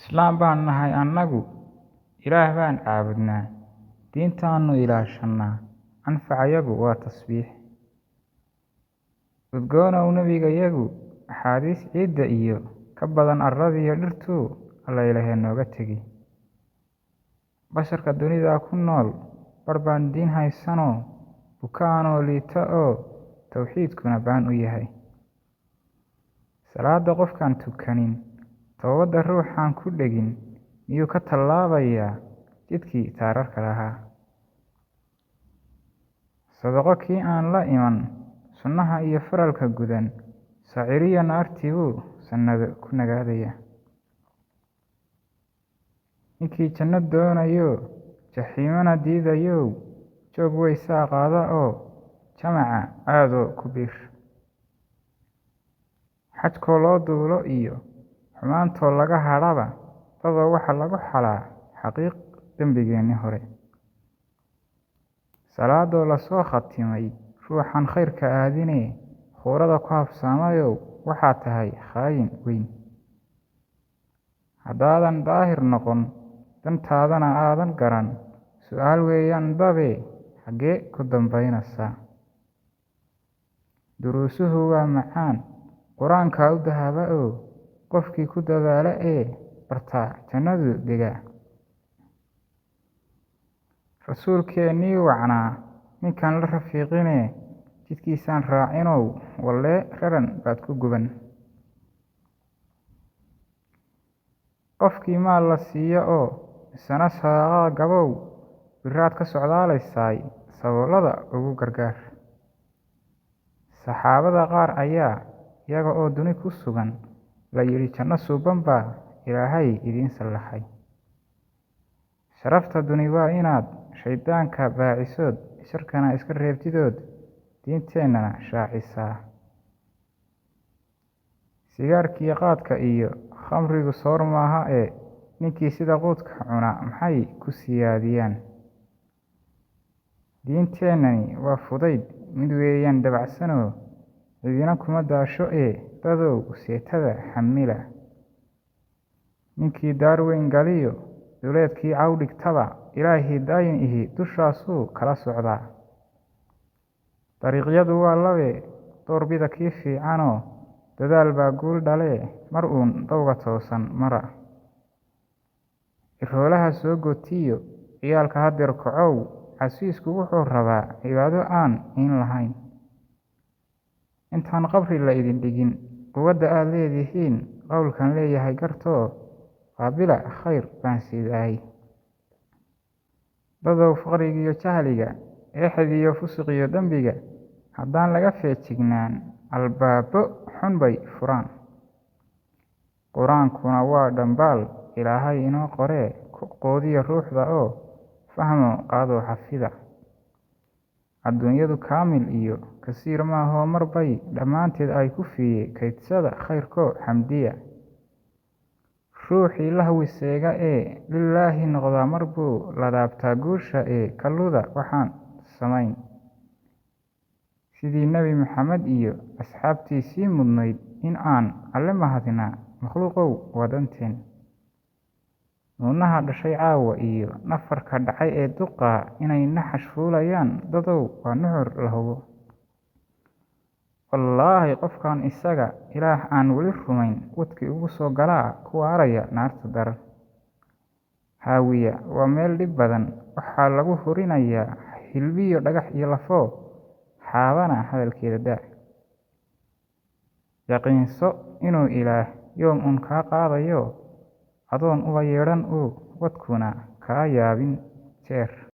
Islaam baan nahay annagu, Ilaah baan caabudnaa, diintaannu ilaashannaa, anfacayagu waa tasbiix. Udgoonow nebigayagu, axaadiis ciidda iyo ka badan arradiyo dhirtuu Allaylahee nooga tegi. Basharka dunida ku nool bar baan diin haysanoo bukaanoo liita oo tawxiidkuna baan u yahay. Salaada qofkaan tukanin, toobadda ruuxaan ku dhegin miyuu ka tallaabayaa jidkii taararka lahaa? Sadaqo kii aan la iman, sunnaha iyo faralka gudan, saciriyo naartii buu sannado ku nagaadayaa. Ninkii janno doonayo, jaxiimana diidayow, joog weysaa qaada oo jamaca aadoo ku biir. Xajkoo loo duulo iyo xumaantoo laga hadhaba, dadoo waxa lagu xalaa xaqiiq dembigeennii hore. Salaadoo la soo khatimay, ruuxan khayrka aadinee khuurada ku habsaamayow waxaa tahay khaayin weyn. Haddaadan daahir noqon, dantaadana aadan garan, su'aal weeyaan dabe xaggee ku dambaynaysaa? Duruusuhu waa macaan, qur-aankaa u dahaba oo qofkii ku dadaala ee bartaa jannadu degaa. Rasuulkeennii wacnaa, ninkaan la rafiiqinee jidkiisaan raacinow, wallee raran baad ku guban. Qofkii maal la siiyo oo isana sadaqada gabow, biraad ka socdaalaysaay, saboolada ugu gargaar. Saxaabada qaar ayaa iyaga oo duni ku sugan la yidhi janno suuban baa Ilaahay idiin sallaxay. Sharafta duni waa inaad shayddaanka baacisood, sharkana iska reebtidood diinteennana shaacisaa. Sigaarkiyo qaadka iyo khamrigu soor maaha ee ninkii sida quudka cuna maxay ku siyaadiyaan? Diinteennani waa fudayd mid weeyaan dabacsanoo cidina kuma daasho ee dadow seetada xamila. Ninkii daar weyn galiyo duleedkii caw dhigtaba, Ilaahii daayin ihi dushaasuu kala socdaa. Dariiqyadu waa labe, doorbida kii fiicanoo dadaal baa guul dhalee, mar uun dawga toosan mara. Iroolaha soo gootiyo ciyaalka haddeer kacow, casiisku wuxuu rabaa cibaado aan iin lahayn. Intaan qabri la idin dhigin, quwadda aad leedihiin qowlkan leeyahay gartoo waa bila khayr baan sidaay. Dadow faqrigiyo jahliga, eexdiyo fusuqiyo dembiga, haddaan laga feejignaan, albaabo xun bay furaan. Qur-aankuna waa dhambaal Ilaahay inoo qoree, ku qoodiya ruuxda oo fahmo qaadoo xafida. Adduunyadu kaamil iyo kasiir maahoo mar bay dhammaanteed ay ku fiiye kaydsada khayrkoo xamdiya. Ruuxii lahwi seega ee lilaahi noqdaa mar buu la daabtaa guusha ee kalluda waxaan samayn. Sidii Nebi Maxamed iyo asxaabtiisii mudnayd in aan alle mahadinaa, makhluuqow waa danteen. Nuunaha dhashay caawa iyo nafarka dhacay ee duqaa inay naxash fuulayaan, dadow waa nuxur la hubo. Wallaahi qofkaan isaga Ilaah aan weli rumayn, wadkii ugu soo galaa ku waaraya naarta daran. Haawiya waa meel dhib badan, waxaa lagu hurinayaa hilbiyo dhagax iyo lafoo, xaabana hadalkeeda daa. Yaqiinso inuu Ilaah yoom uun kaa qaadayo, adoon uba yeedhan uu wadkuna kaa yaabin jeer.